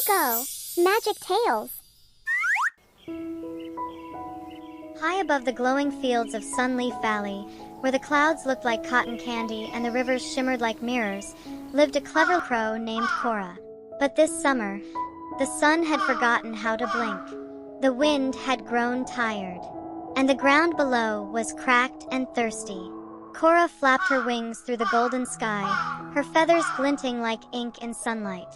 Koko Magic Tales. High above the glowing fields of Sunleaf Valley, where the clouds looked like cotton candy and the rivers shimmered like mirrors, lived a clever crow named Kora. But this summer, the sun had forgotten how to blink. The wind had grown tired, and the ground below was cracked and thirsty. Kora flapped her wings through the golden sky, her feathers glinting like ink in sunlight.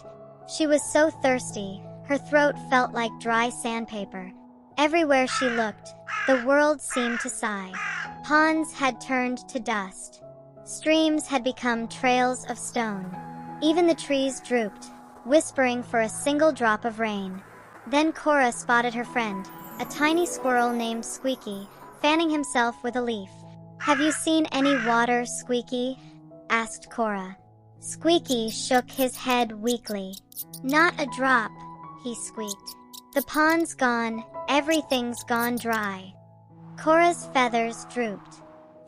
She was so thirsty, her throat felt like dry sandpaper. Everywhere she looked, the world seemed to sigh. Ponds had turned to dust. Streams had become trails of stone. Even the trees drooped, whispering for a single drop of rain. Then Kora spotted her friend, a tiny squirrel named Squeaky, fanning himself with a leaf. "Have you seen any water, Squeaky?" asked Kora. Squeaky shook his head weakly. "Not a drop," he squeaked. "The pond's gone, everything's gone dry." Kora's feathers drooped.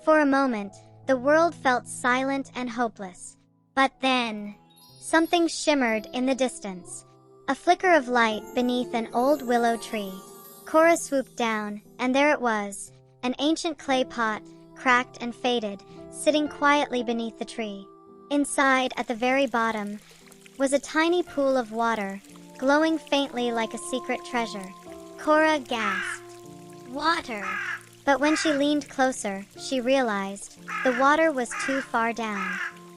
For a moment, the world felt silent and hopeless. But then, something shimmered in the distance. A flicker of light beneath an old willow tree. Kora swooped down, and there it was, an ancient clay pot, cracked and faded, sitting quietly beneath the tree. Inside, at the very bottom, was a tiny pool of water, glowing faintly like a secret treasure. Kora gasped. Water! But when she leaned closer, she realized the water was too far down.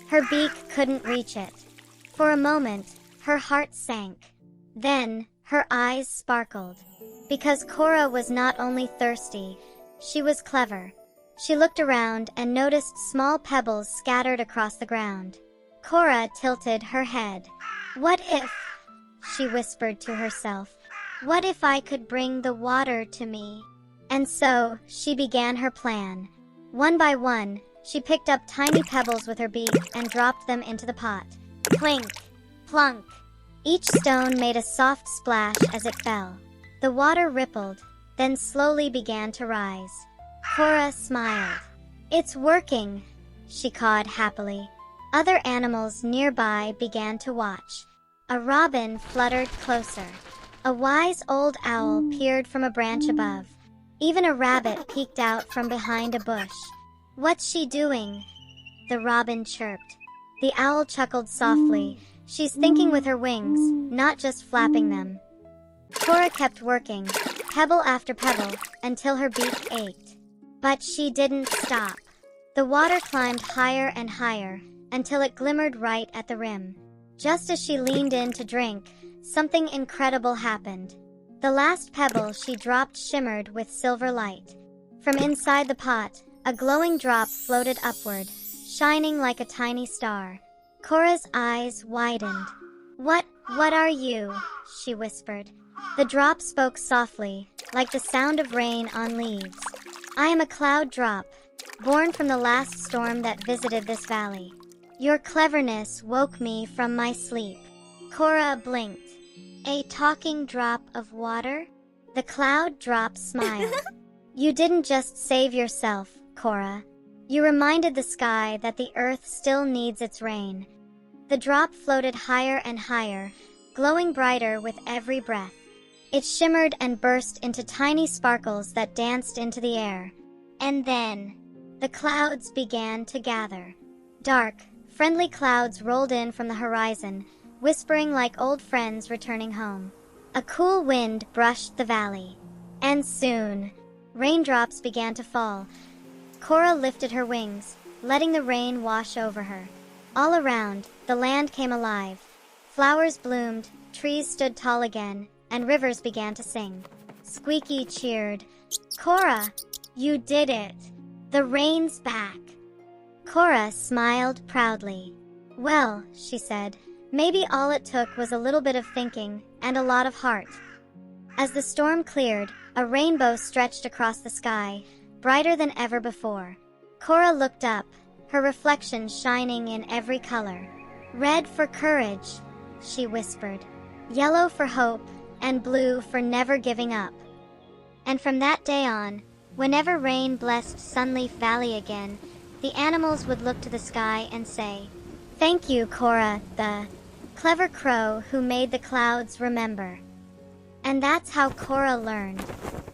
Her beak couldn't reach it. For a moment, her heart sank. Then, her eyes sparkled. Because Kora was not only thirsty, she was clever. She looked around and noticed small pebbles scattered across the ground. Kora tilted her head. "What if," she whispered to herself, "what if I could bring the water to me?" And so, she began her plan. One by one, she picked up tiny pebbles with her beak and dropped them into the pot. Clink! Plunk! Each stone made a soft splash as it fell. The water rippled, then slowly began to rise. Kora smiled. "It's working," she cawed happily. Other animals nearby began to watch. A robin fluttered closer. A wise old owl peered from a branch above. Even a rabbit peeked out from behind a bush. "What's she doing?" the robin chirped. The owl chuckled softly. "She's thinking with her wings, not just flapping them." Kora kept working, pebble after pebble, until her beak ached. But she didn't stop. The water climbed higher and higher, until it glimmered right at the rim. Just as she leaned in to drink, something incredible happened. The last pebble she dropped shimmered with silver light. From inside the pot, a glowing drop floated upward, shining like a tiny star. Kora's eyes widened. What are you?" she whispered. The drop spoke softly, like the sound of rain on leaves. "I am a cloud drop, born from the last storm that visited this valley. Your cleverness woke me from my sleep." Kora blinked. "A talking drop of water?" The cloud drop smiled. "You didn't just save yourself, Kora. You reminded the sky that the earth still needs its rain." The drop floated higher and higher, glowing brighter with every breath. It shimmered and burst into tiny sparkles that danced into the air. And then, the clouds began to gather. Dark, friendly clouds rolled in from the horizon, whispering like old friends returning home. A cool wind brushed the valley. And soon, raindrops began to fall. Kora lifted her wings, letting the rain wash over her. All around, the land came alive. Flowers bloomed, trees stood tall again, and rivers began to sing. Squeaky cheered. "Kora, you did it! The rain's back!" Kora smiled proudly. "Well," she said, "maybe all it took was a little bit of thinking and a lot of heart." As the storm cleared, a rainbow stretched across the sky, brighter than ever before. Kora looked up, her reflection shining in every color. "Red for courage," she whispered. "Yellow for hope, and blue for never giving up." And from that day on, whenever rain blessed Sunleaf Valley again, the animals would look to the sky and say, "Thank you, Kora, the clever crow who made the clouds remember. And that's how Kora learned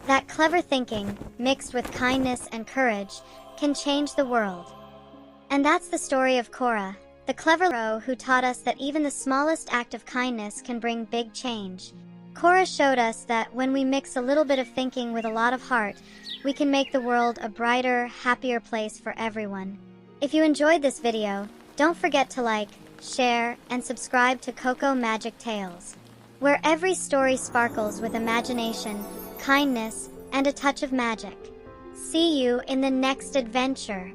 that clever thinking, mixed with kindness and courage, can change the world. And that's the story of Kora, the clever crow who taught us that even the smallest act of kindness can bring big change. Kora showed us that when we mix a little bit of thinking with a lot of heart, we can make the world a brighter, happier place for everyone. If you enjoyed this video, don't forget to like, share, and subscribe to Koko Magic Tales, where every story sparkles with imagination, kindness, and a touch of magic. See you in the next adventure.